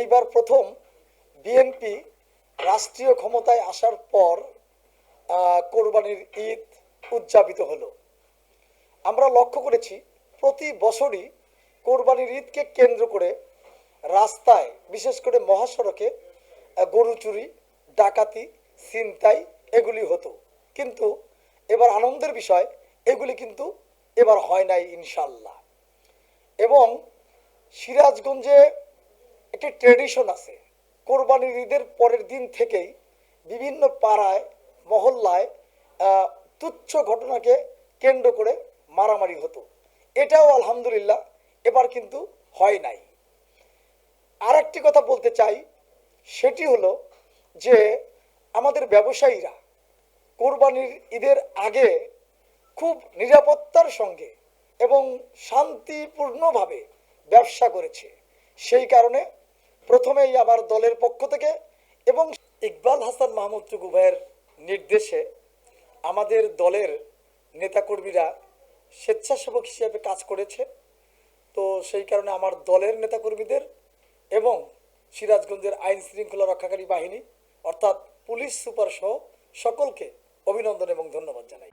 এইবার প্রথম বিএনপি রাষ্ট্রীয় ক্ষমতায় আসার পর কোরবানির ঈদ উদযাপিত হলো। আমরা লক্ষ্য করেছি প্রতি বছরই কোরবানির ঈদকে কেন্দ্র করে রাস্তায়, বিশেষ করে মহাসড়কে গরু চুরি, ডাকাতি, ছিনতাই এগুলি হতো। কিন্তু এবার আনন্দের বিষয়, এগুলি কিন্তু এবার হয় নাই ইনশাল্লাহ। এবং সিরাজগঞ্জে একটি ট্রেডিশন আছে, কোরবানির ঈদের পরের দিন থেকেই বিভিন্ন পাড়ায়, মহল্লায় তুচ্ছ ঘটনাকে কেন্দ্র করে মারামারি হতো। এটাও আলহামদুলিল্লাহ এবার কিন্তু হয় নাই। আর একটি কথা বলতে চাই, সেটি হলো যে আমাদের ব্যবসায়ীরা কোরবানির ঈদের আগে খুব নিরাপত্তার সঙ্গে এবং শান্তিপূর্ণভাবে ব্যবসা করেছে। সেই কারণে প্রথমেই আমার দলের পক্ষ থেকে এবং ইকবাল হাসান মাহমুদ টুকু ভাইয়ের নির্দেশে আমাদের দলের নেতাকর্মীরা স্বেচ্ছাসেবক হিসেবে কাজ করেছে। তো সেই কারণে আমার দলের নেতাকর্মীদের এবং সিরাজগঞ্জের আইন শৃঙ্খলা রক্ষাকারী বাহিনী অর্থাৎ পুলিশ সুপার সহ সকলকে অভিনন্দন এবং ধন্যবাদ জানাই।